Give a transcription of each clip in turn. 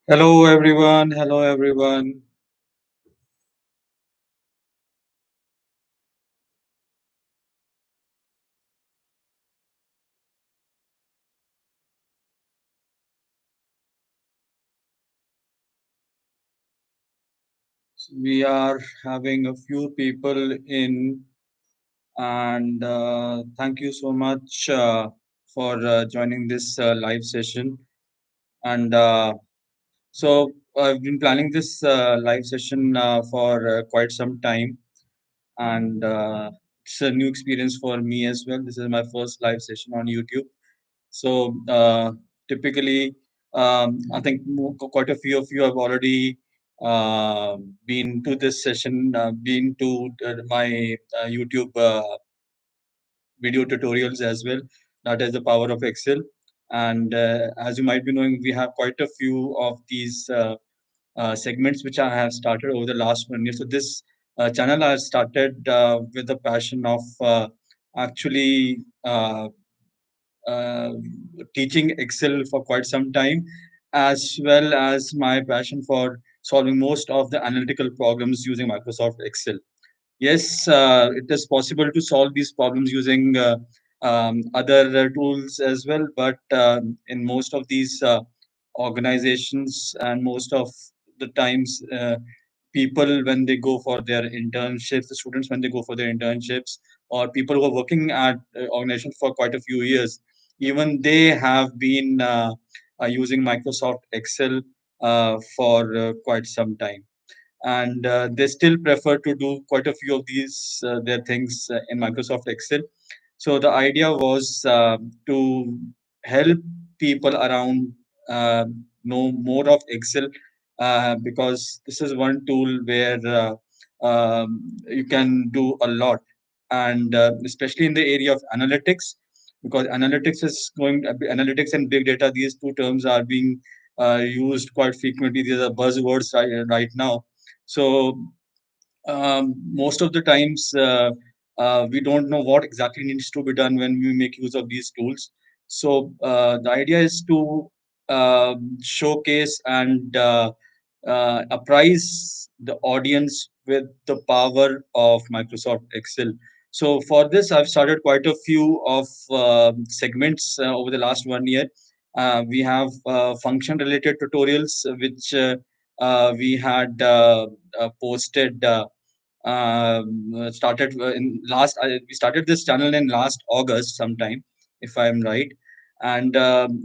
Hello everyone. Hello everyone. We are having a few people in, and thank you so much for joining this live session. And I've been planning this live session for quite some time, and it's a new experience for me as well. This is my first live session on YouTube. So typically, I think quite a few of you have already been to this session, been to my YouTube video tutorials as well. That is the power of Excel. And as you might be knowing, we have quite a few of these segments which I have started over the last 1 year. So this channel I started with the passion of actually uh, teaching Excel for quite some time, as well as my passion for solving most of the analytical problems using Microsoft Excel. Yes, it is possible to solve these problems using other tools as well, but in most of these organizations and most of the times, people when they go for their internships, the students when they go for their internships, or people who are working at organizations for quite a few years, even they have been using Microsoft Excel for quite some time, and they still prefer to do quite a few of these their things in Microsoft Excel. So the idea was to help people around know more of Excel, because this is one tool where you can do a lot, and especially in the area of analytics, because analytics and big data. These two terms are being used quite frequently. These are buzzwords right now. So most of the times we don't know what exactly needs to be done when we make use of these tools. So the idea is to showcase and apprise the audience with the power of Microsoft Excel. So for this, I've started quite a few of segments over the last 1 year. We have function-related tutorials, which we had posted. Started in last We started this channel in last August sometime, if I'm right. And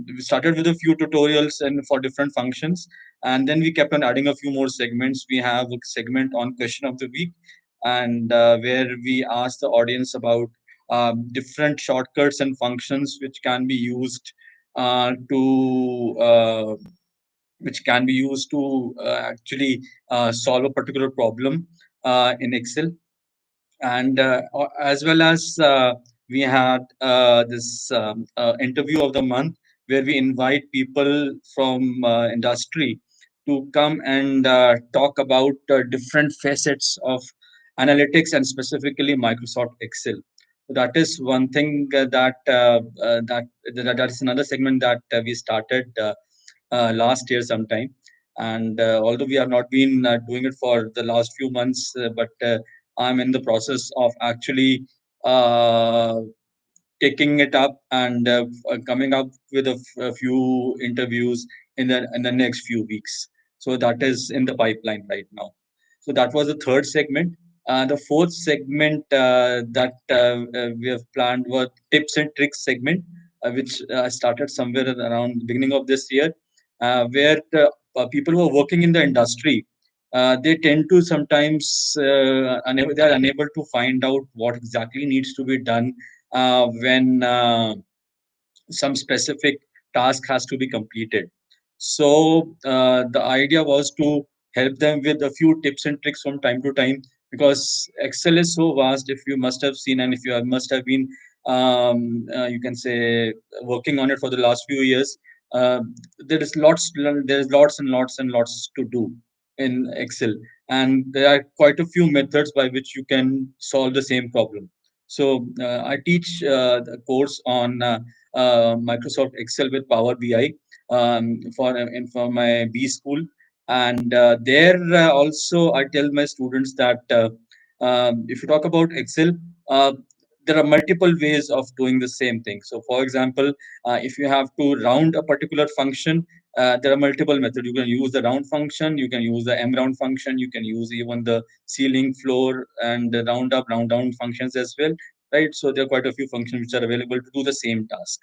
we started with a few tutorials and for different functions, and then we kept on adding a few more segments. We have a segment on question of the week, and where we ask the audience about different shortcuts and functions which can be used to actually solve a particular problem in Excel. And as well as we had this interview of the month, where we invite people from industry to come and talk about different facets of analytics, and specifically Microsoft Excel. So that is one thing that is another segment that we started last year sometime. And although we have not been doing it for the last few months, but I'm in the process of actually uh, taking it up and coming up with a few interviews in the next few weeks. So that is in the pipeline right now. So that was the third segment. The fourth segment that we have planned was tips and tricks segment, which started somewhere around the beginning of this year, where people who are working in the industry, they tend to sometimes they are unable to find out what exactly needs to be done when some specific task has to be completed. So the idea was to help them with a few tips and tricks from time to time, because Excel is so vast. If you must have seen, and if you must have been, you can say, working on it for the last few years, uh, there is lots and lots and lots to do in Excel, and there are quite a few methods by which you can solve the same problem. So I teach the course on Microsoft Excel with Power BI for my B school, and there also I tell my students that if you talk about Excel, uh, there are multiple ways of doing the same thing. So, for example, if you have to round a particular function, there are multiple methods. You can use the round function, you can use the m round function, you can use even the ceiling, floor, and the round up, round down functions as well, right? So there are quite a few functions which are available to do the same task.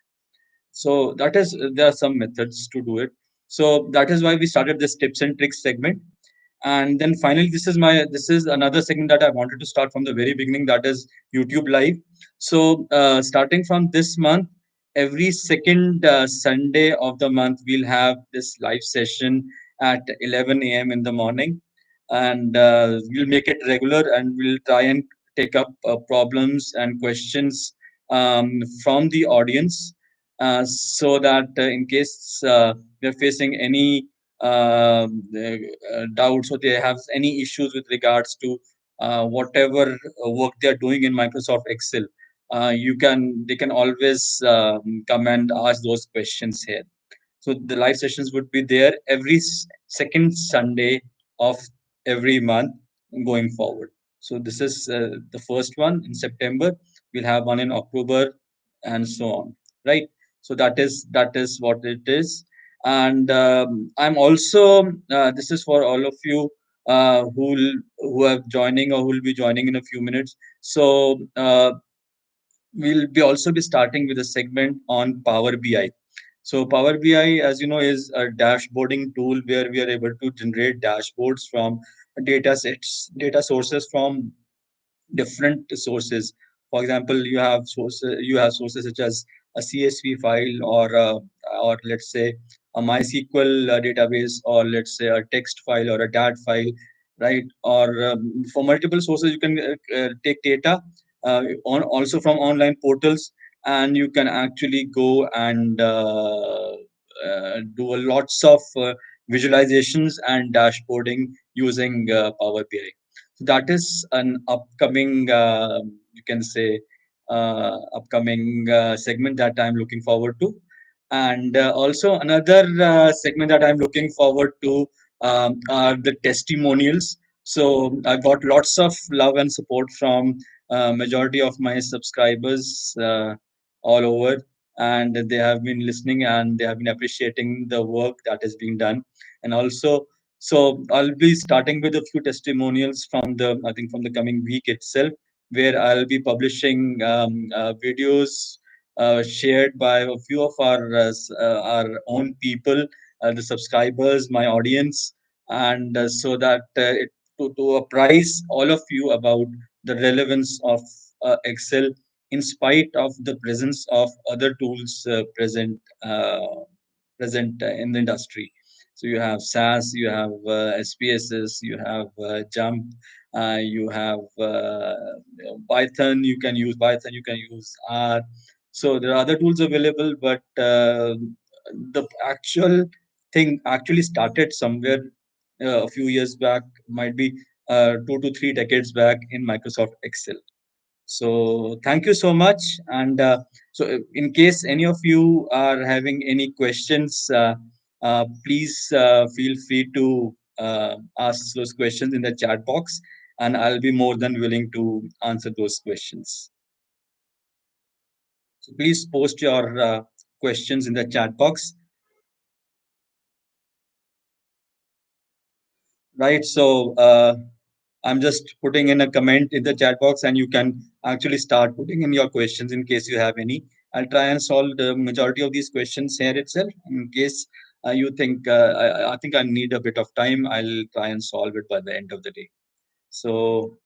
So that is there are some methods to do it. So that is why we started this tips and tricks segment. And then finally, this is another segment that I wanted to start from the very beginning, that is YouTube live. So starting from this month, every second Sunday of the month, we'll have this live session at 11 a.m. in the morning, and we'll make it regular, and we'll try and take up problems and questions from the audience, so that in case they're facing any doubts, or they have any issues with regards to whatever work they are doing in Microsoft Excel, they can always come and ask those questions here. So the live sessions would be there every second Sunday of every month going forward. So this is the first one in September. We'll have one in October, and so on. Right. So that is what it is. And I'm also this is for all of you who are joining or who will be joining in a few minutes. So we'll be also be starting with a segment on Power BI. So Power BI, as you know, is a dashboarding tool where we are able to generate dashboards from data sets, data sources from different sources. For example, you have sources such as a CSV file, or let's say a MySQL database, or let's say a text file or a DAT file, right? Or for multiple sources, you can take data also from online portals, and you can actually go and do a lots of visualizations and dashboarding using Power BI. So that is an upcoming, you can say, upcoming segment that I'm looking forward to. And also another segment that I'm looking forward to are the testimonials. So I got lots of love and support from majority of my subscribers all over, and they have been listening, and they have been appreciating the work that is being done. And also, so I'll be starting with a few testimonials from I think from the coming week itself, where I'll be publishing videos shared by a few of our own people, the subscribers, my audience, and so that to apprise all of you about the relevance of Excel, in spite of the presence of other tools present in the industry. So you have SAS, you have SPSS, you have Jump, you have Python. You can use Python, you can use R. So there are other tools available, but the actual thing actually started somewhere a few years back, might be 2 to 3 decades back in Microsoft Excel. So thank you so much. And in case any of you are having any questions, please feel free to ask those questions in the chat box, and I'll be more than willing to answer those questions. So please post your questions in the chat box. Right. So I'm just putting in a comment in the chat box, and you can actually start putting in your questions in case you have any. I'll try and solve the majority of these questions here itself. In case you think I think I need a bit of time, I'll try and solve it by the end of the day. So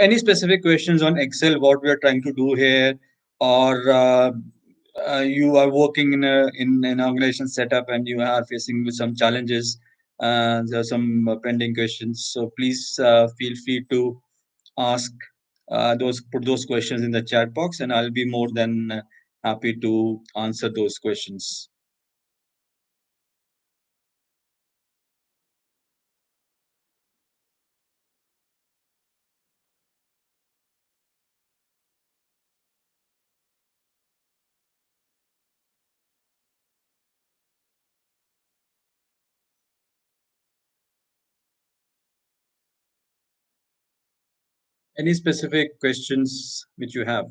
Any specific questions on Excel, what we are trying to do here, or you are working in an organization setup and you are facing with some challenges, there are some pending questions. So please feel free to ask those put those questions in the chat box, and I'll be more than happy to answer those questions. Any specific questions which you have,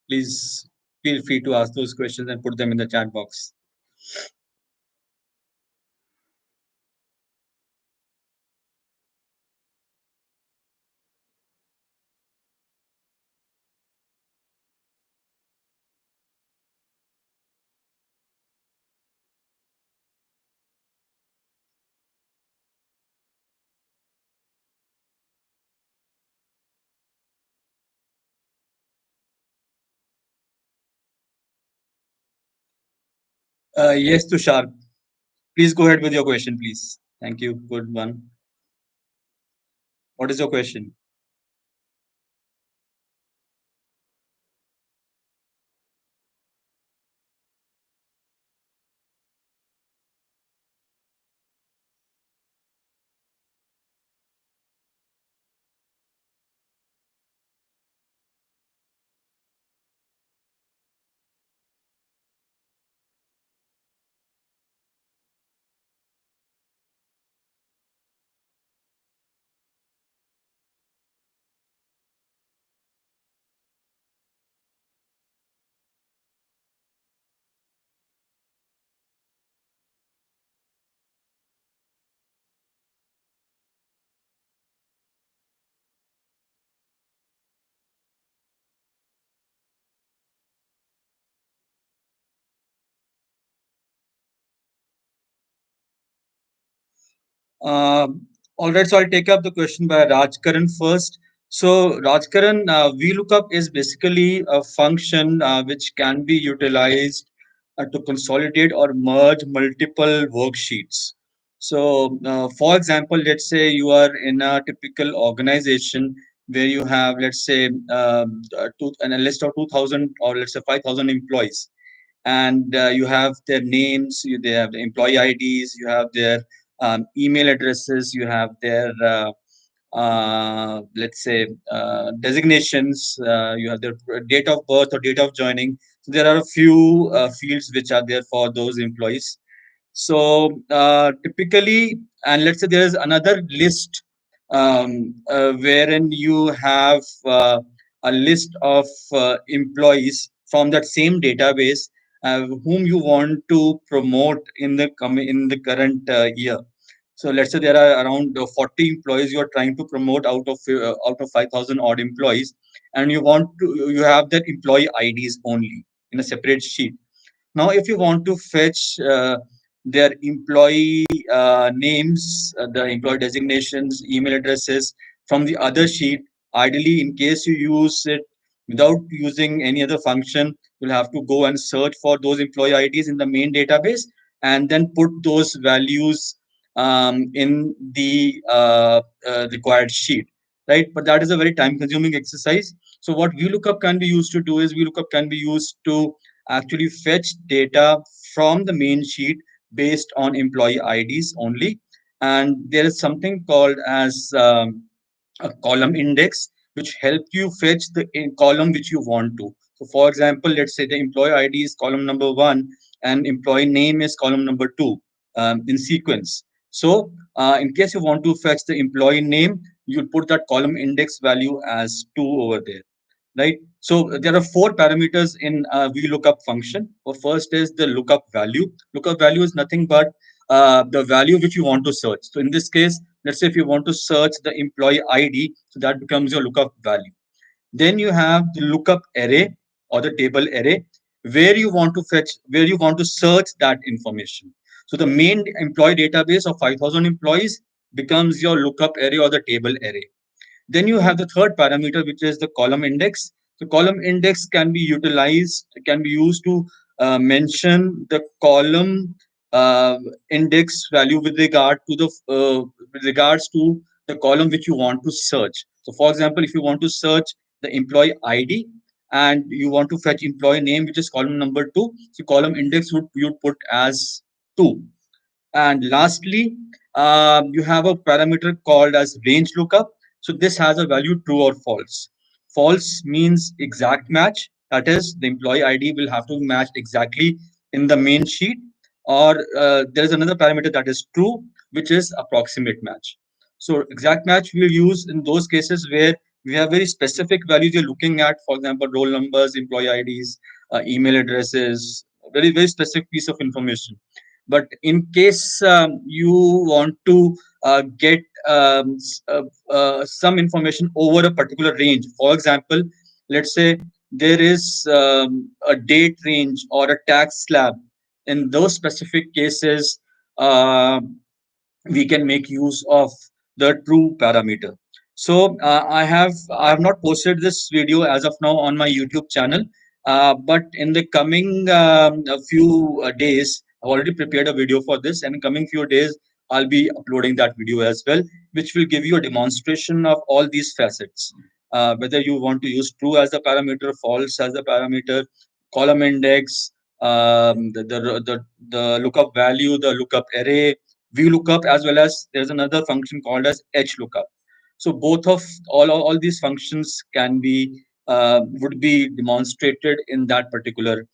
please feel free to ask those questions and put them in the chat box. Yes, Tushar. Please go ahead with your question, please. Thank you. Good one. What is your question? All right, so I'll take up the question by Rajkaran first. So, Rajkaran, VLOOKUP is basically a function which can be utilized to consolidate or merge multiple worksheets. So, for example, let's say you are in a typical organization where you have, let's say, a list of 2,000 or let's say 5,000 employees, and you have their names, they have the employee IDs, you have their email addresses, you have their let's say designations, you have their date of birth or date of joining. So there are a few fields which are there for those employees. So typically, and let's say there is another list wherein you have a list of employees from that same database whom you want to promote in the in the current year. So let's say there are around 40 employees you are trying to promote out of 5,000 odd employees, and you have that employee IDs only in a separate sheet. Now, if you want to fetch their employee names, the employee designations, email addresses from the other sheet, ideally, in case you use it without using any other function, you'll have to go and search for those employee IDs in the main database and then put those values in the required sheet, right? But that is a very time-consuming exercise. So what VLOOKUP can be used to do is VLOOKUP can be used to actually fetch data from the main sheet based on employee IDs only. And there is something called as a column index, which help you fetch the column which you want to. So, for example, let's say the employee ID is column number one and employee name is column number two in sequence. So, in case you want to fetch the employee name, you'll put that column index value as two over there, right? So there are four parameters in VLOOKUP function. The first is the lookup value. Lookup value is nothing but the value which you want to search. So in this case, let's say if you want to search the employee ID, so that becomes your lookup value. Then you have the lookup array or the table array where you want to search that information. So the main employee database of 5,000 employees becomes your lookup array or the table array. Then you have the third parameter, which is the column index. The column index can be utilized, can be used to mention the column uh, index value with regards to the column which you want to search. So, for example, if you want to search the employee ID and you want to fetch employee name, which is column number two, so column index would you put as two. And lastly, you have a parameter called as range lookup. So this has a value true or false. False means exact match. That is, the employee ID will have to match exactly in the main sheet. Or there is another parameter that is true, which is approximate match. So exact match we'll use in those cases where we have very specific values you're looking at. For example, roll numbers, employee IDs, email addresses, very specific piece of information. But in case you want to get some information over a particular range, for example, let's say there is a date range or a tax slab. In those specific cases, we can make use of the true parameter. So I have not posted this video as of now on my YouTube channel, but in the coming a few days, I've already prepared a video for this, and in coming few days, I'll be uploading that video as well, which will give you a demonstration of all these facets. Whether you want to use true as a parameter, false as a parameter, column index, the lookup value, the lookup array, VLOOKUP, as well as there's another function called as HLOOKUP. So both of all these functions can be would be demonstrated in that particular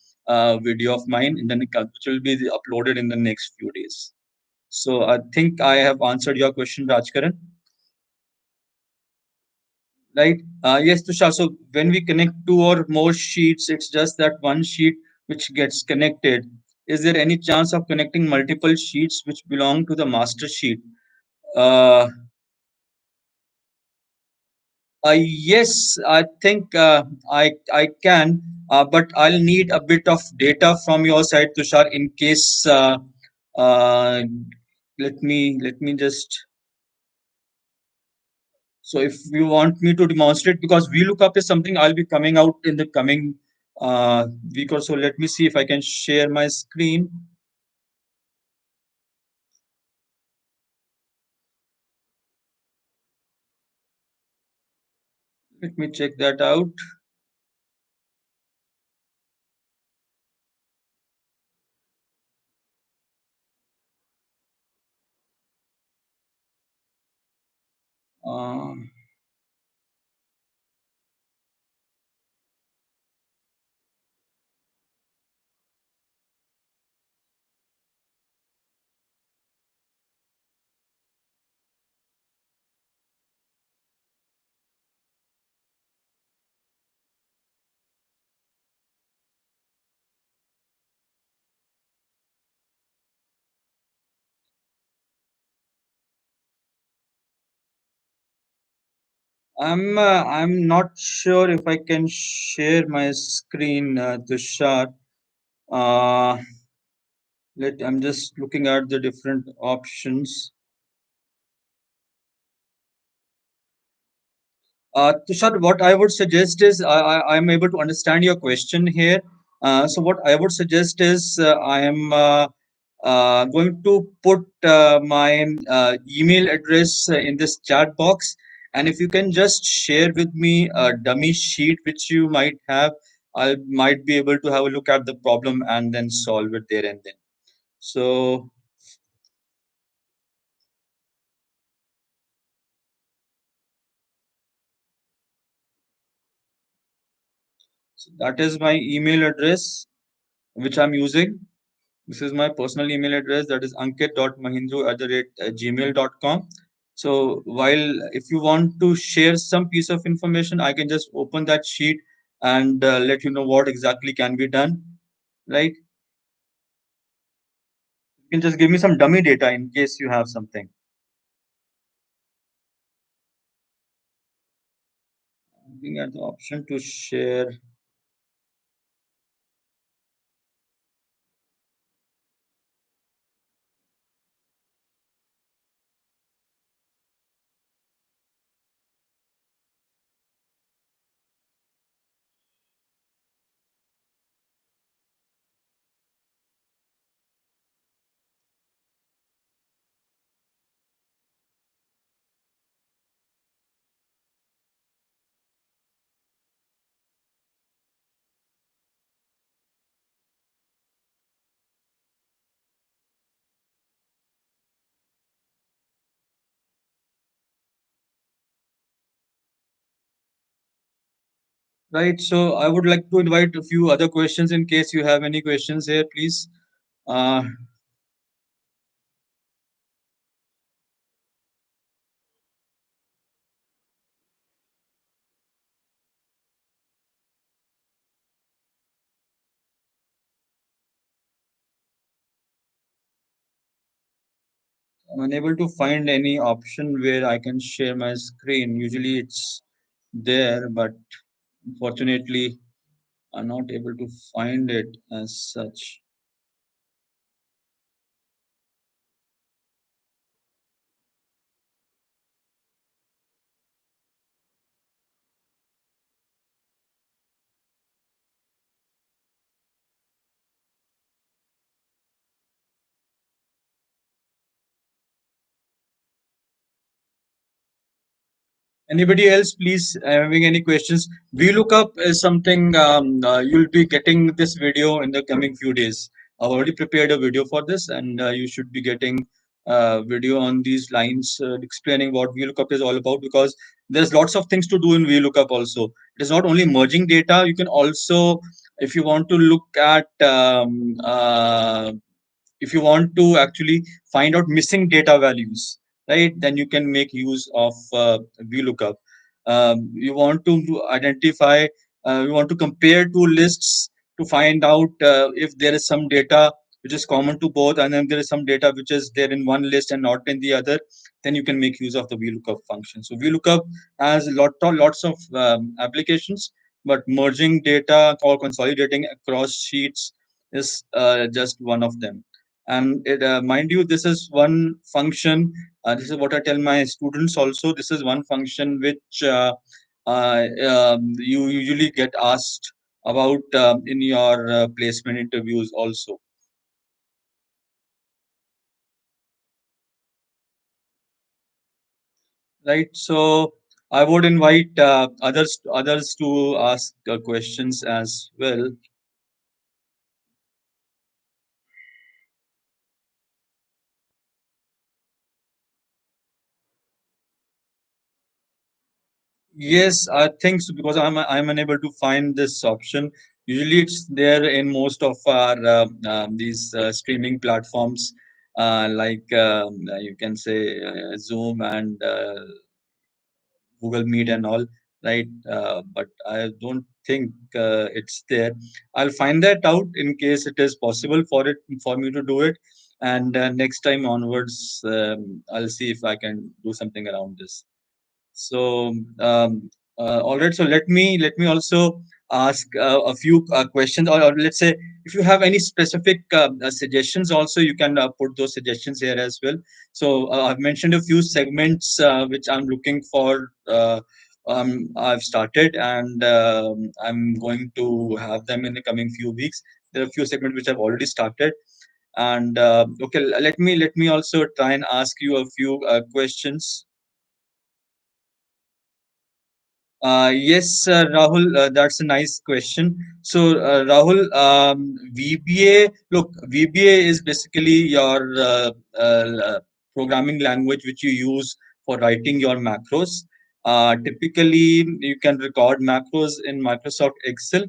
video of mine, which will be uploaded in the next few days. So I think I have answered your question, Rajkaran. Right? Yes, Tushar. So when we connect two or more sheets, it's just that one sheet which gets connected. Is there any chance of connecting multiple sheets which belong to the master sheet? Uh, yes, I think I can, but I'll need a bit of data from your side, Tushar, in case. Uh, let me just. So if you want me to demonstrate, because VLOOKUP is something I'll be coming out in the coming week or so. Let me see if I can share my screen. Let me check that out. Uh, I'm not sure if I can share my screen, Tushar. Uh, I'm just looking at the different options. Tushar, what I would suggest is I'm able to understand your question here. So what I would suggest is I am going to put my email address in this chat box, and if you can just share with me a dummy sheet which you might have, I might be able to have a look at the problem and then solve it there and then. So, so that is my email address which I'm using. This is my personal email address, that is ankit.mahindru@gmail.com. So while if you want to share some piece of information, I can just open that sheet and let you know what exactly can be done. Right? You can just give me some dummy data in case you have something. Looking at the option to share. Right. So I would like to invite a few other questions in case you have any questions here, please. Uh, I'm unable to find any option where I can share my screen. Usually it's there, but unfortunately, I'm not able to find it as such. Anybody else, please, having any questions? VLOOKUP is something you'll be getting this video in the coming few days. I've already prepared a video for this, and you should be getting a video on these lines explaining what VLOOKUP is all about because there's lots of things to do in VLOOKUP also. It is not only merging data, you can also, if you want to look at if you want to actually find out missing data values, right, then you can make use of VLOOKUP. You want to identify, you want to compare two lists to find out if there is some data which is common to both, and then there is some data which is there in one list and not in the other, then you can make use of the VLOOKUP function. So VLOOKUP has lots of applications, but merging data or consolidating across sheets is just one of them. And mind you, this is one function. This is what I tell my students also. This is one function which you usually get asked about in your placement interviews also. Right. So I would invite others to ask questions as well. Yes, I think so because I'm unable to find this option. Usually, it's there in most of our these streaming platforms, you can say Zoom and Google Meet and all, right? But I don't think it's there. I'll find that out in case it is possible for me to do it, and next time onwards, I'll see if I can do something around this. So, all right. So let me also ask a few questions, or let's say if you have any specific suggestions, also you can put those suggestions here as well. So I've mentioned a few segments which I'm looking for. I've started, and I'm going to have them in the coming few weeks. There are a few segments which I've already started, and okay, let me also try and ask you a few questions. Yes, Rahul, that's a nice question. So, Rahul, VBA, look, VBA is basically your programming language which you use for writing your macros. Typically, you can record macros in Microsoft Excel,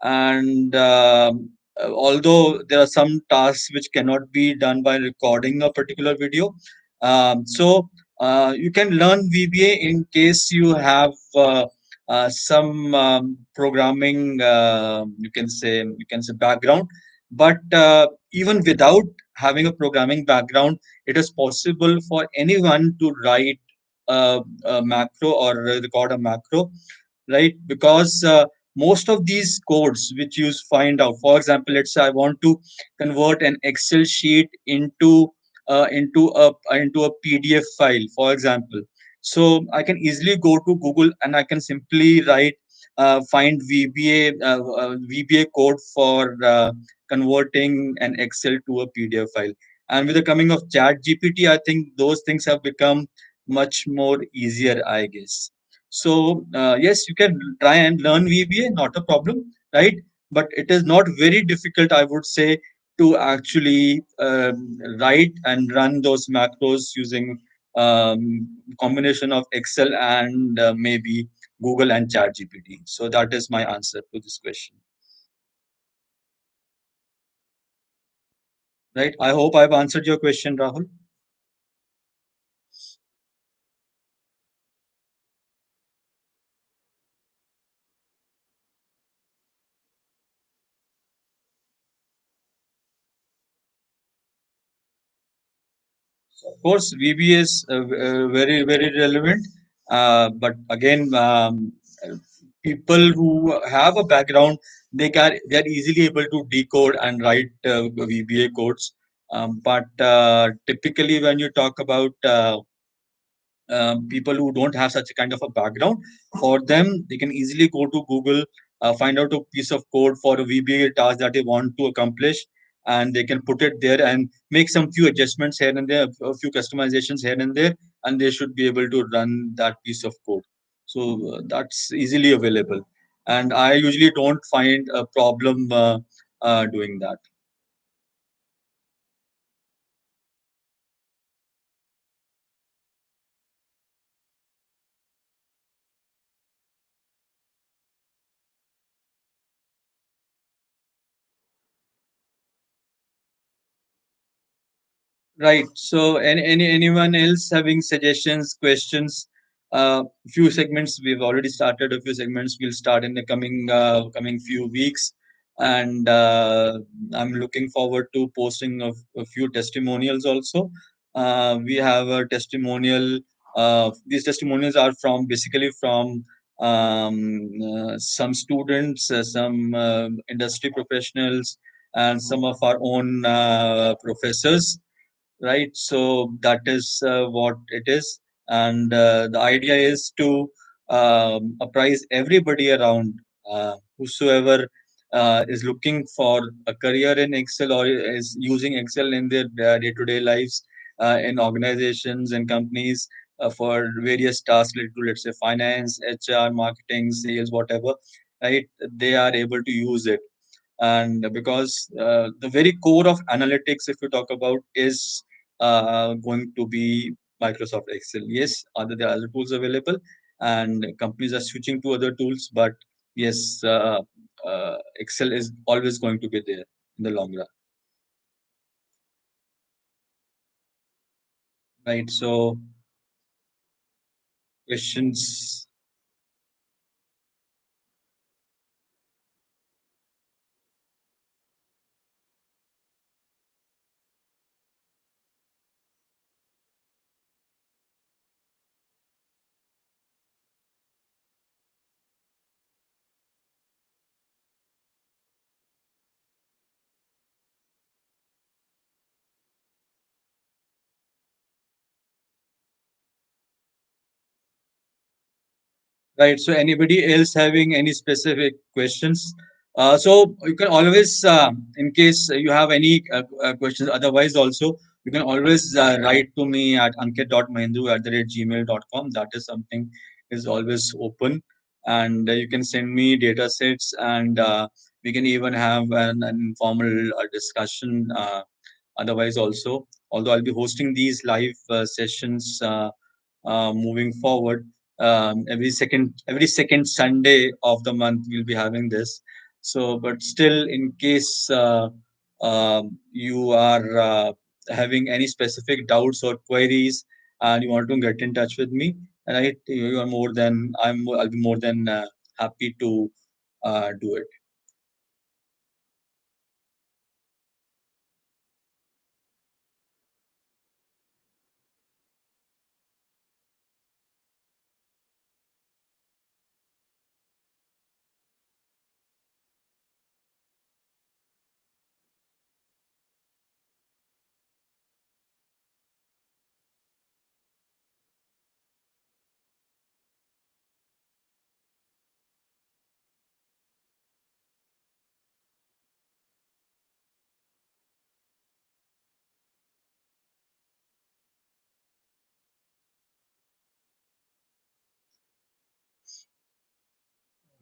and although there are some tasks which cannot be done by recording a particular video, you can learn VBA in case you have. Some programming you can say background, but even without having a programming background, it is possible for anyone to write a macro or record a macro, right? Because most of these codes which you find out, for example, let's say I want to convert an Excel sheet into a PDF file, for example. So I can easily go to Google and I can simply find VBA code for converting an Excel to a PDF file. And with the coming of Chat GPT, I think those things have become much more easier, I guess. So yes, you can try and learn VBA, not a problem, right? But it is not very difficult, I would say, to actually write and run those macros using combination of Excel and maybe Google and ChatGPT. So that is my answer to this question. Right. I hope I've answered your question, Rahul. Of course, VBA is very, very relevant. But again, people who have a background, they are easily able to decode and write VBA codes. But typically, when you talk about people who don't have such a kind of a background, for them, they can easily go to Google, find out a piece of code for a VBA task that they want to accomplish, and they can put it there and make some few adjustments here and there, a few customizations here and there, and they should be able to run that piece of code. So that's easily available, and I usually don't find a problem doing that. Right. So, anyone else having suggestions, questions? Few segments we've already started. A few segments we'll start in the coming few weeks, and I'm looking forward to posting a few testimonials also. We have a testimonial. These testimonials are from basically from some students, some industry professionals, and some of our own professors, right? So that is what it is, and the idea is to apprise everybody around, whosoever is looking for a career in Excel or is using Excel in their day-to-day lives, in organizations and companies, for various tasks related to, let's say, finance, HR, marketing, sales, whatever, right? They are able to use it, and because the very core of analytics, if you talk about, is going to be Microsoft Excel. Yes, there are other tools available, and companies are switching to other tools, but yes, Excel is always going to be there in the long run, right? So questions. Right. So anybody else having any specific questions? So you can always, in case you have any questions, otherwise also, you can always write to me at ankit.mahindu@gmail.com. That is something is always open. And you can send me data sets, and we can even have an informal discussion. Otherwise also, although I'll be hosting these live sessions moving forward, every second Sunday of the month we'll be having this. So but still, in case you are having any specific doubts or queries and you want to get in touch with me, right, you are more than I'll be more than happy to do it.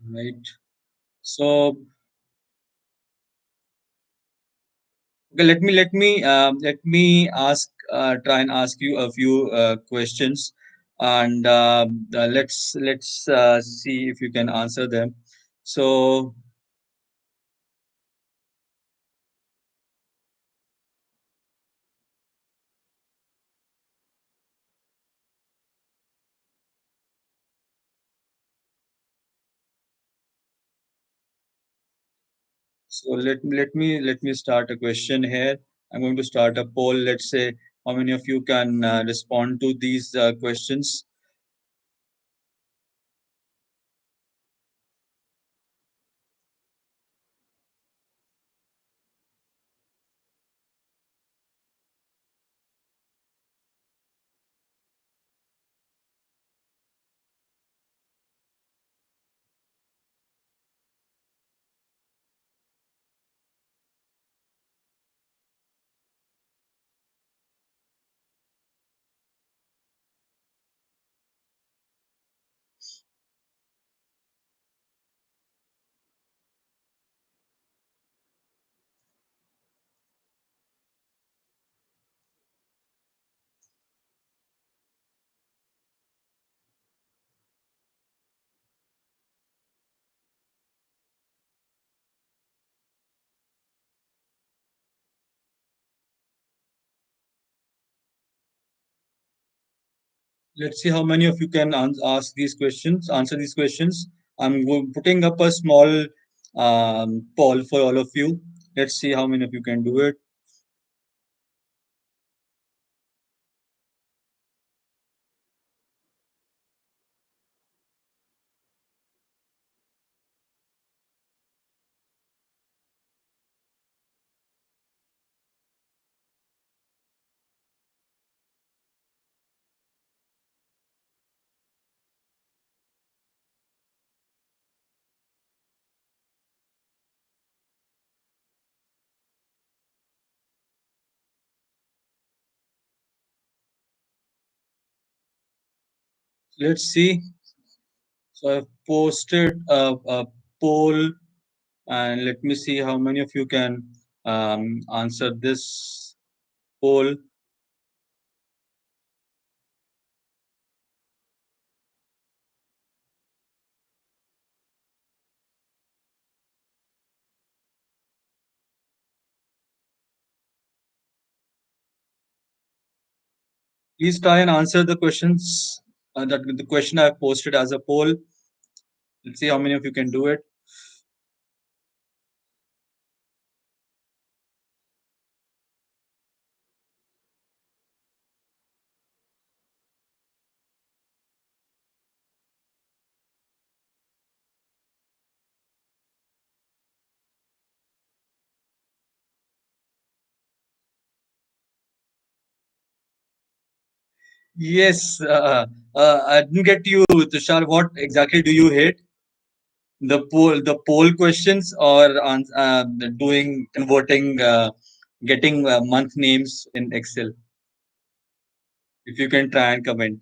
Right. So okay, let me ask try and ask you a few questions. and let's see if you can answer them. So let me start a question here. I'm going to start a poll. Let's say how many of you can respond to these questions. Let's see how many of you can ask these questions, answer these questions. Putting up a small poll for all of you. Let's see how many of you can do it. Let's see. So I've posted a poll, and let me see how many of you can answer this poll. Please try and answer the questions that the question I've posted as a poll. Let's see how many of you can do it. Yes, I didn't get you, Tushar. What exactly do you hate? The poll questions, or doing converting, getting month names in Excel? If you can try and comment.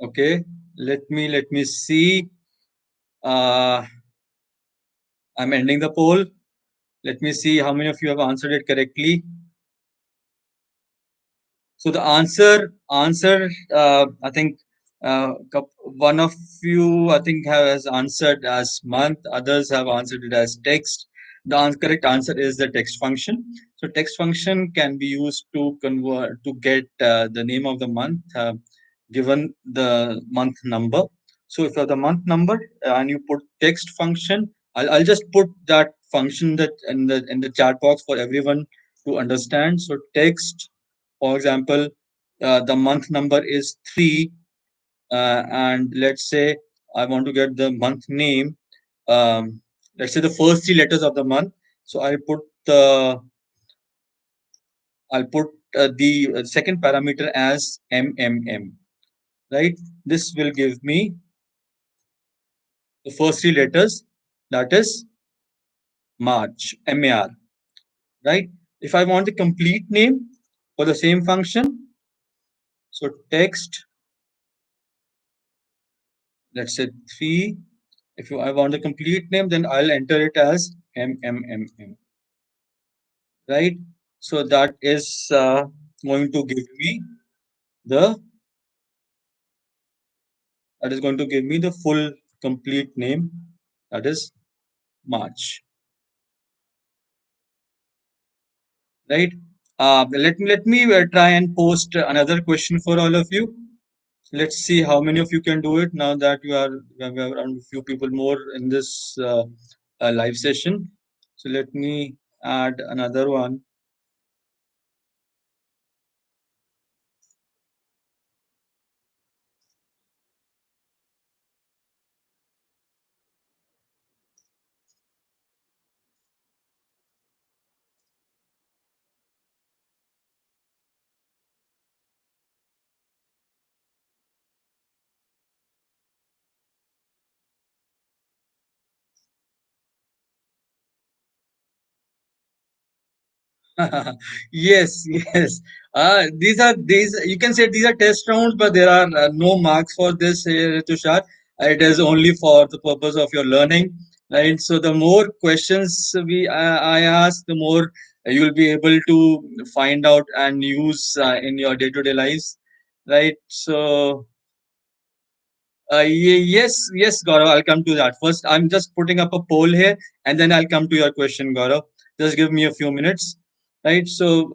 Okay, let me see. Uh, I'm ending the poll. Let me see how many of you have answered it correctly. So the answer, I think one of you, I think, has answered as month. Others have answered it as text. The correct answer is the text function. So text function can be used to convert to get the name of the month given the month number. So if you have the month number and you put text function, I'll just put that function that in the chat box for everyone to understand. So text, for example, the month number is 3, and let's say I want to get the month name. Let's say the first three letters of the month. So the I'll put the second parameter as MMM. Right. This will give me the first three letters. That is. March, MAR, right? If I want the complete name for the same function, so text, let's say 3. If I want the complete name, then I'll enter it as MMMM, right? So that is going to give me the full complete name, that is March, right? Let me try and post another question for all of you. Let's see how many of you can do it now that we have around a few people more in this live session. So let me add another one. Yes, yes. These you can say these are test rounds, but there are no marks for this, Tushar. It is only for the purpose of your learning, right? So the more questions I ask, the more you will be able to find out and use in your day-to-day lives, right? So yes, yes, Gaurav, I'll come to that. First, I'm just putting up a poll here, and then I'll come to your question, Gaurav. Just give me a few minutes, right? So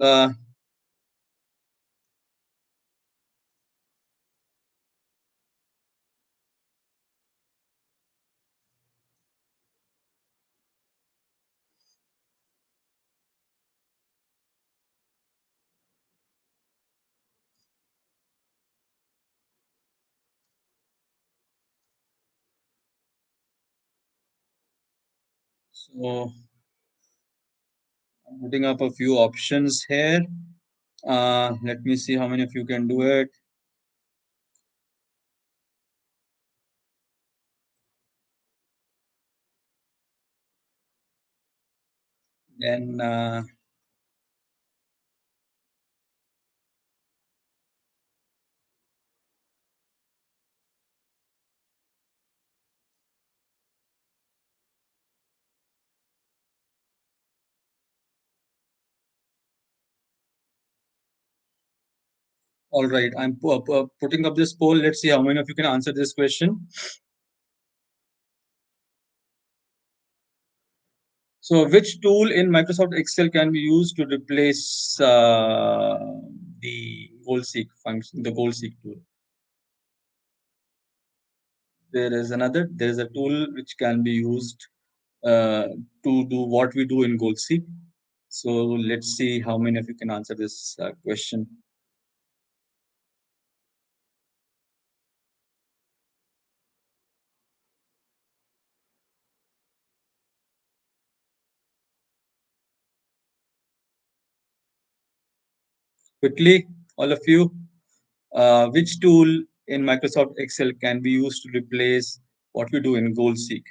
I'm putting up a few options here. Let me see how many of you can do it. Then, all right, I'm putting up this poll. Let's see how many of you can answer this question. So, which tool in Microsoft Excel can be used to replace the goal seek function, the goal seek tool? There is a tool which can be used uh, to do what we do in goal seek. So, let's see how many of you can answer this question quickly, all of you. Which tool in Microsoft Excel can be used to replace what we do in goal seek?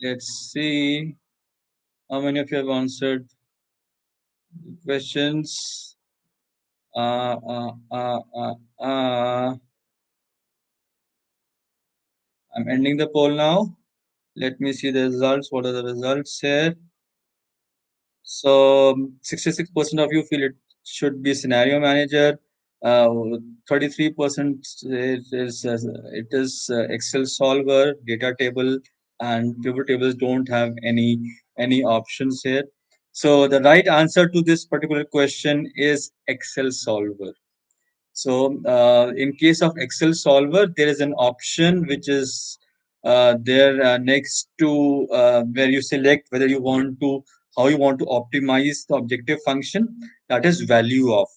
Let's see how many of you have answered the questions. Uh, uh, uh, uh, uh. I'm ending the poll now. Let me see the results. What are the results here? So 66% of you feel it should be scenario manager. 33% it is Excel solver, data table, and pivot tables don't have any options here. So the right answer to this particular question is Excel solver. So, in case of Excel solver, there is an option which is there next to where you select whether you want to how you want to optimize the objective function, that is value of.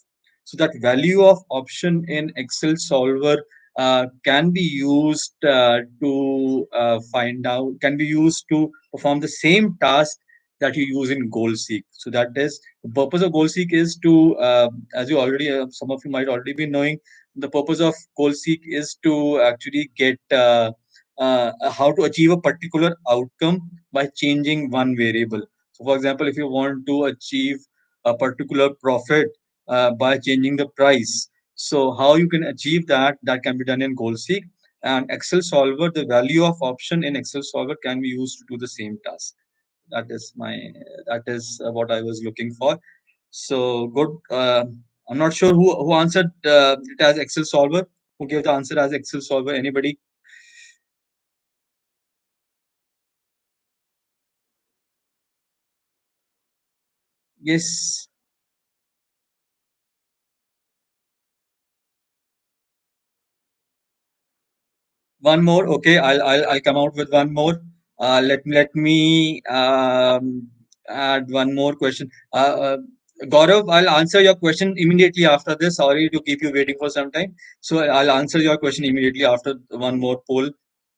So that value of option in Excel solver can be used to find out, can be used to perform the same task that you use in GoalSeek. So that is the purpose of GoalSeek is to, as you already, some of you might already be knowing, the purpose of GoalSeek is to actually get how to achieve a particular outcome by changing one variable. So, for example, if you want to achieve a particular profit by changing the price, so how you can achieve that? That can be done in GoalSeek and Excel Solver. The value of option in Excel Solver can be used to do the same task. That is my that is what I was looking for. So good. I'm not sure who answered it as Excel Solver. Who gave the answer as Excel Solver? Anybody? Yes. One more. Okay, I'll come out with one more. Let me add one more question. Gaurav, I'll answer your question immediately after this. Sorry to keep you waiting for some time. So I'll answer your question immediately after one more poll.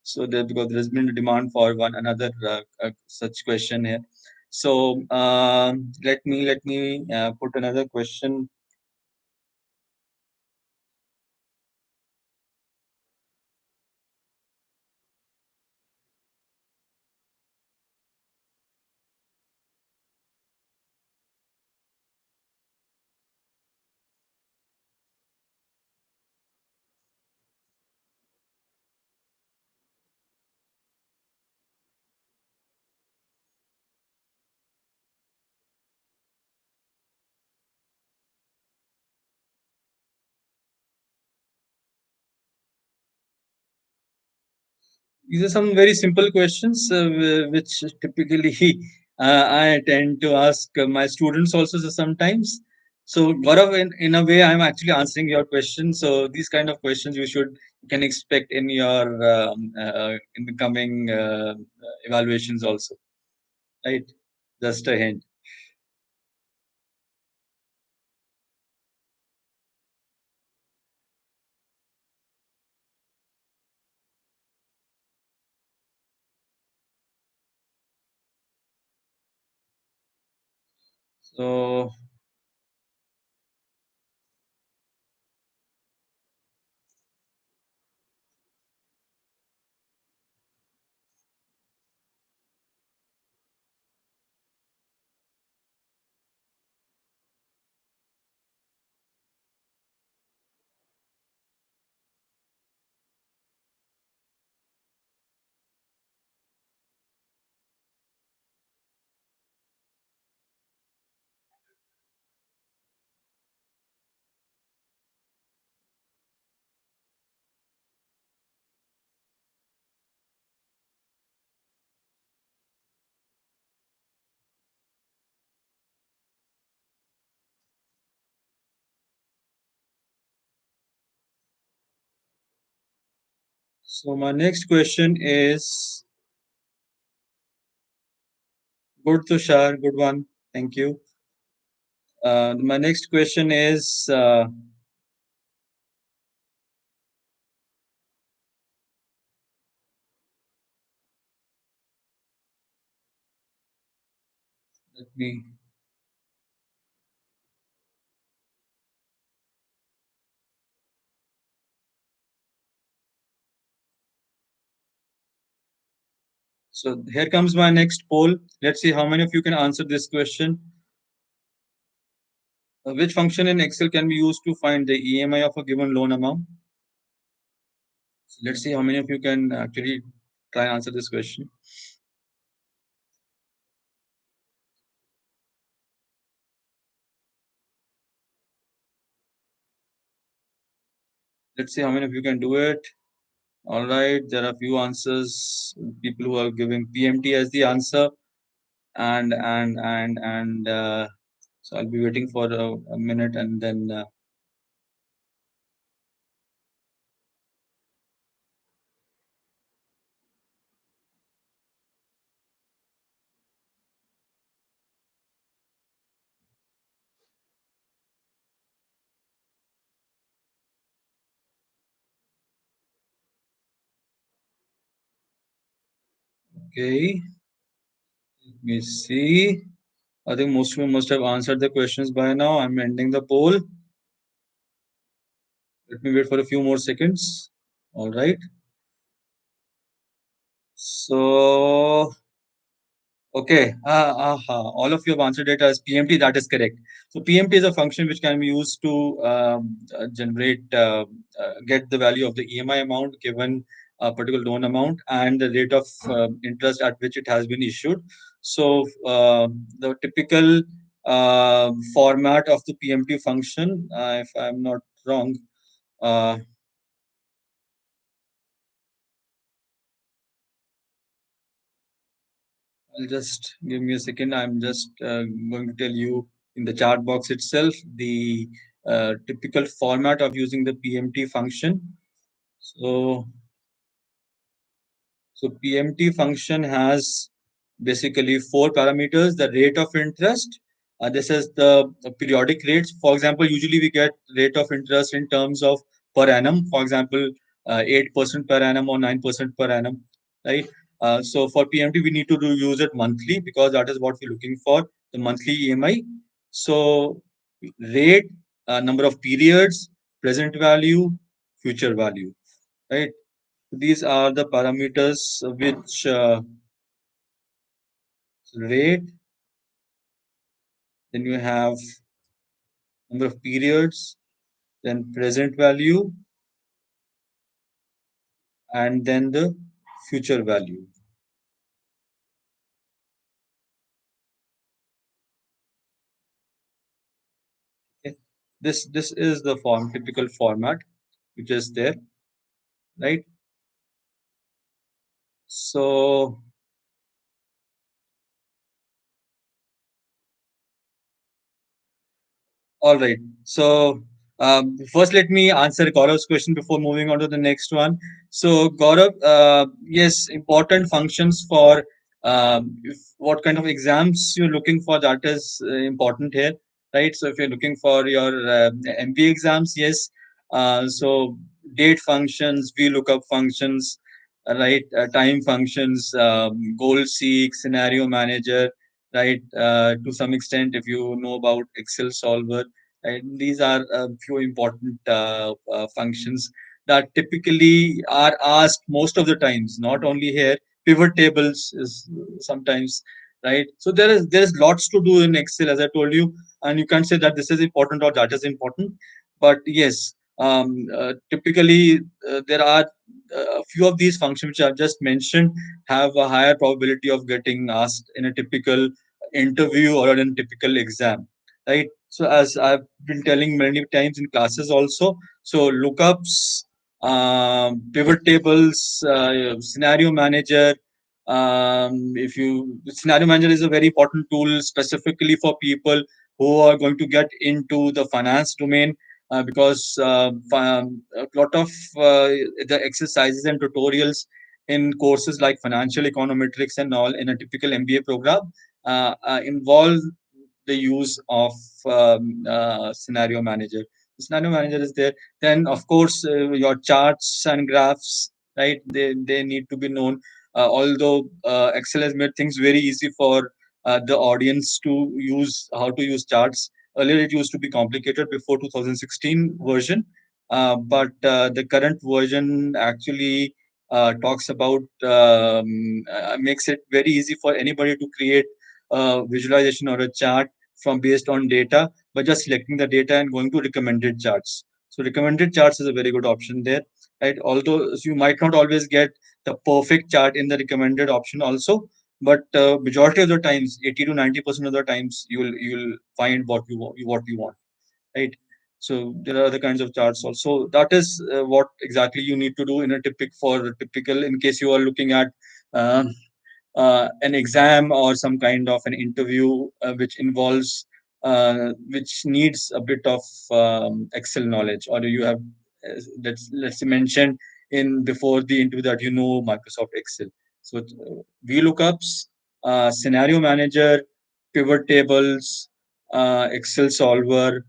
So that because there's been a demand for one another such question here. So let me put another question. These are some very simple questions which typically I tend to ask my students also sometimes. So, Gaurav, in a way, I'm actually answering your question. So, these kind of questions you can expect in your in the coming evaluations also, right? Just a hint. So, so my next question is good, Tushar. Good one. Thank you. My next question is. Let me So here comes my next poll. Let's see how many of you can answer this question. Which function in Excel can be used to find the EMI of a given loan amount? So let's see how many of you can actually try and answer this question. Let's see how many of you can do it. All right, there are a few answers. People who are giving PMT as the answer, and so I'll be waiting for a minute, and then Okay, let me see. I think most of you must have answered the questions by now. I'm ending the poll. Let me wait for a few more seconds. All right. So, okay. All of you have answered it as PMT. That is correct. So, PMT is a function which can be used to get the value of the EMI amount given a particular loan amount and the rate of interest at which it has been issued. So, the typical format of the PMT function, if I'm not wrong, uh, I'll just give me a second. I'm just going to tell you in the chart box itself the typical format of using the PMT function. So, so PMT function has basically four parameters: the rate of interest. This is the periodic rates. For example, usually we get rate of interest in terms of per annum. For example, 8% per annum or 9% per annum, right? So for PMT, we need to use it monthly because that is what we're looking for, the monthly EMI. So rate, number of periods, present value, future value, right? These are the parameters which rate, then you have number of periods, then present value, and then the future value. Okay. This is the typical format which is there, right? So all right. So first, let me answer Gaurav's question before moving on to the next one. So Gaurav, yes, important functions for what kind of exams you're looking for. That is important here, right? So if you're looking for your MBA exams, yes. So date functions, VLOOKUP functions, right? Time functions, goal seek, scenario manager, right? To some extent, if you know about Excel solver, right? These are a few important functions that typically are asked most of the times. Not only here, pivot tables is sometimes, right. So there is lots to do in Excel, as I told you, and you can't say that this is important or that is important. But yes, typically there are a few of these functions which I've just mentioned have a higher probability of getting asked in a typical interview or in a typical exam, right? So as I've been telling many times in classes also, so lookups, pivot tables, scenario manager. If you Scenario manager is a very important tool specifically for people who are going to get into the finance domain, because a lot of the exercises and tutorials in courses like financial econometrics and all in a typical MBA program involve the use of scenario manager. The scenario manager is there. Then, of course, your charts and graphs, right? They need to be known. Although Excel has made things very easy for the audience to use how to use charts. Earlier, it used to be complicated before 2016 version, but the current version actually talks about makes it very easy for anybody to create a visualization or a chart from based on data by just selecting the data and going to recommended charts. So recommended charts is a very good option there, right? Although you might not always get the perfect chart in the recommended option also, but majority of the times, 80 to 90% of the times, you'll find what you want, right? So there are other kinds of charts also. That is what exactly you need to do in a typical in case you are looking at um, an exam or some kind of an interview which involves which needs a bit of Excel knowledge, or you have let's say mentioned in before the interview that you know Microsoft Excel. So VLOOKUPs, scenario manager, pivot tables, Excel solver,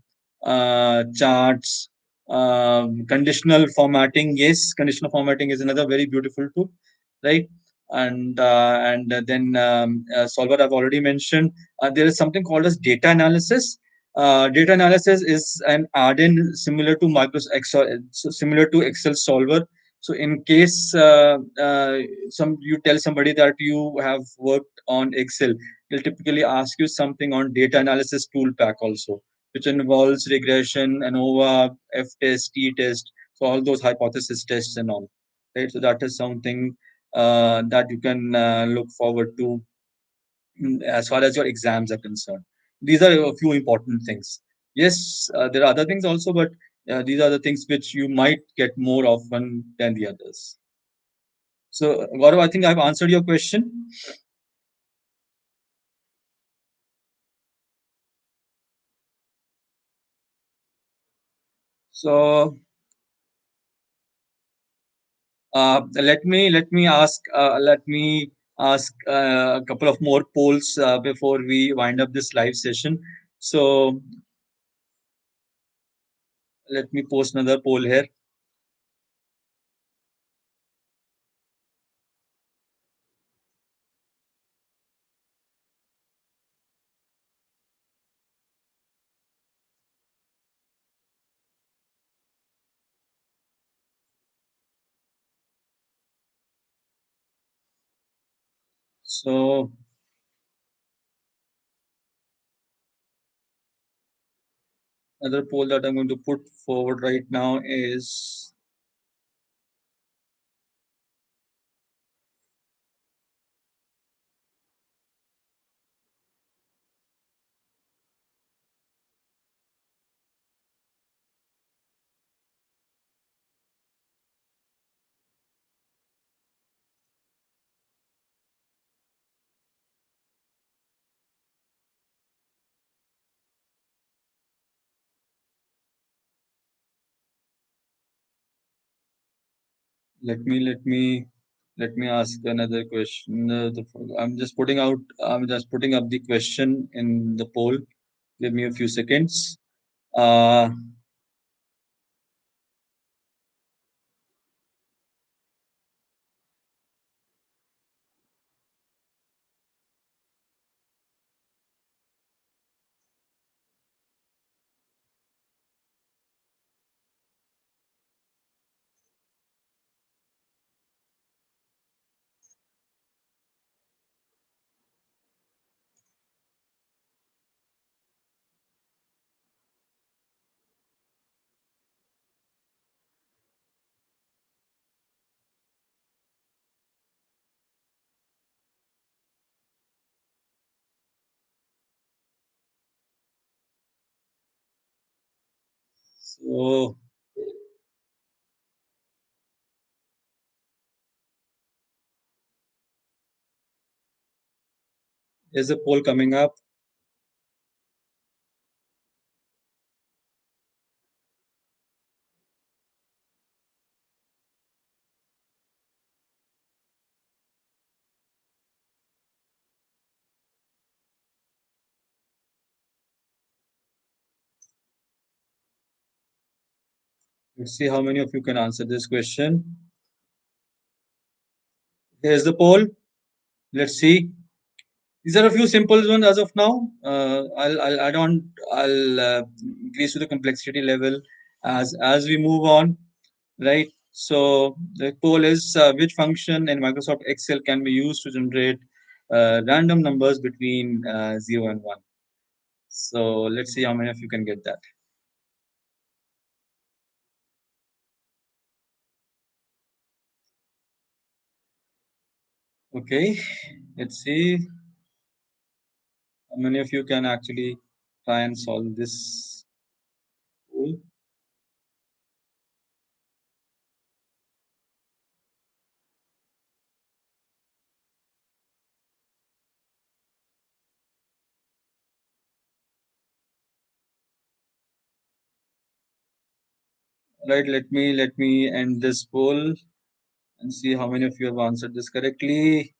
charts, conditional formatting. Yes, conditional formatting is another very beautiful tool, right? and then solver I've already mentioned. There is something called as data analysis. Data analysis is an add-in similar to Microsoft Excel, similar to Excel solver. So in case some you tell somebody that you have worked on Excel, they'll typically ask you something on data analysis tool pack also, which involves regression, ANOVA, F-test, T-test, so all those hypothesis tests and all. Right. So that is something that you can look forward to as far as your exams are concerned. These are a few important things. Yes, there are other things also, but these are the things which you might get more often than the others. So, Gaurav, I think I've answered your question. So, let me ask a couple of more polls before we wind up this live session. So, let me post another poll here. So, another poll that I'm going to put forward right now is, let me ask another question. I'm just putting up the question in the poll. Give me a few seconds. Uh, so is a poll coming up? Let's see how many of you can answer this question. Here's the poll. Let's see. These are a few simple ones as of now. I'll add on. I'll increase to the complexity level as we move on. Right. So the poll is which function in Microsoft Excel can be used to generate random numbers between 0 and 1. So let's see how many of you can get that. Okay. Let's see how many of you can actually try and solve this poll. Right. Let me end this poll and see how many of you have answered this correctly.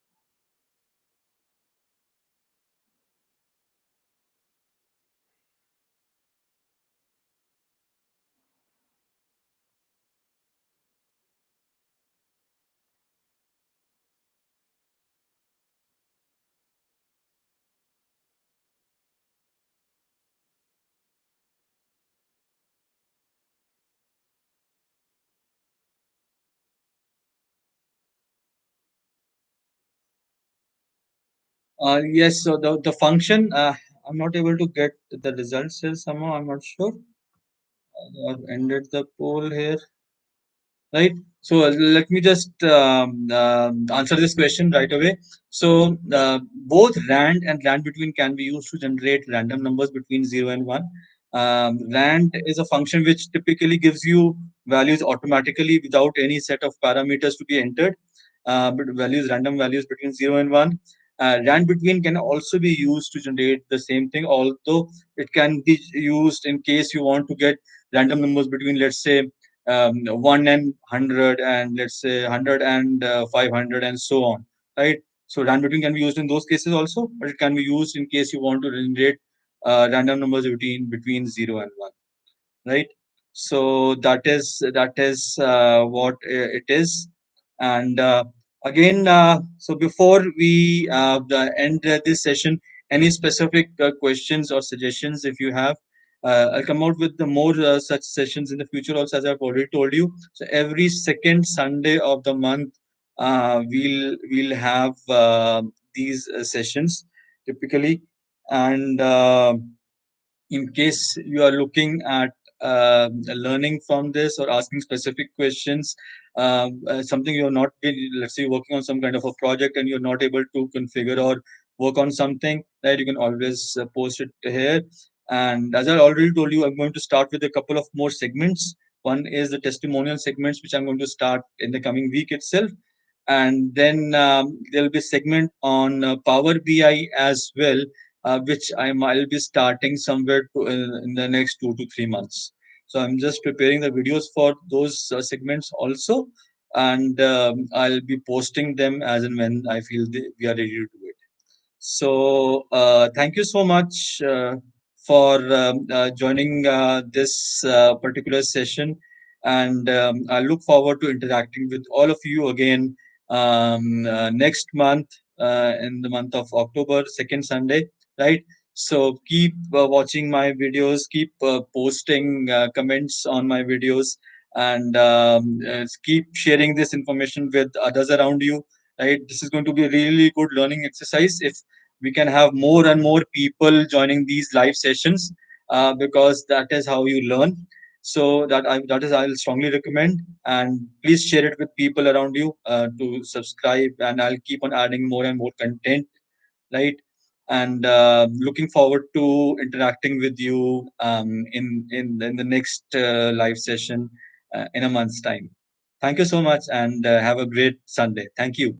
Yes, so the function, I'm not able to get the results here somehow. I'm not sure. I've ended the poll here. Right. So let me just answer this question right away. So both rand and rand between can be used to generate random numbers between 0 and 1. Rand is a function which typically gives you values automatically without any set of parameters to be entered, but values, random values between 0 and 1. Rand between can also be used to generate the same thing, although it can be used in case you want to get random numbers between, let's say, 1 and 100, and let's say 100 and 500, and so on, right? So rand between can be used in those cases also, but it can be used in case you want to generate random numbers between 0 and 1, right? So that is what it is. And again, so before we end this session, any specific questions or suggestions if you have? I'll come out with the more such sessions in the future also, as I've already told you. So every second Sunday of the month, we'll have these sessions typically. And in case you are looking at learning from this or asking specific questions, something you're not, let's say you're working on some kind of a project and you're not able to configure or work on something, right, you can always post it here. And as I already told you, I'm going to start with a couple of more segments. One is the testimonial segments, which I'm going to start in the coming week itself. And then there'll be a segment on Power BI as well, which I'll be starting somewhere in the next 2 to 3 months. So I'm just preparing the videos for those segments also, and I'll be posting them as and when I feel we are ready to do it. So thank you so much for joining this particular session, and I look forward to interacting with all of you again next month, in the month of October, second Sunday, right? So keep watching my videos, keep posting comments on my videos, and keep sharing this information with others around you. Right, this is going to be a really good learning exercise if we can have more and more people joining these live sessions, because that is how you learn. So that is I'll strongly recommend, and please share it with people around you to subscribe, and I'll keep on adding more and more content, right? And looking forward to interacting with you in the next live session in a month's time. Thank you so much, and have a great Sunday. Thank you.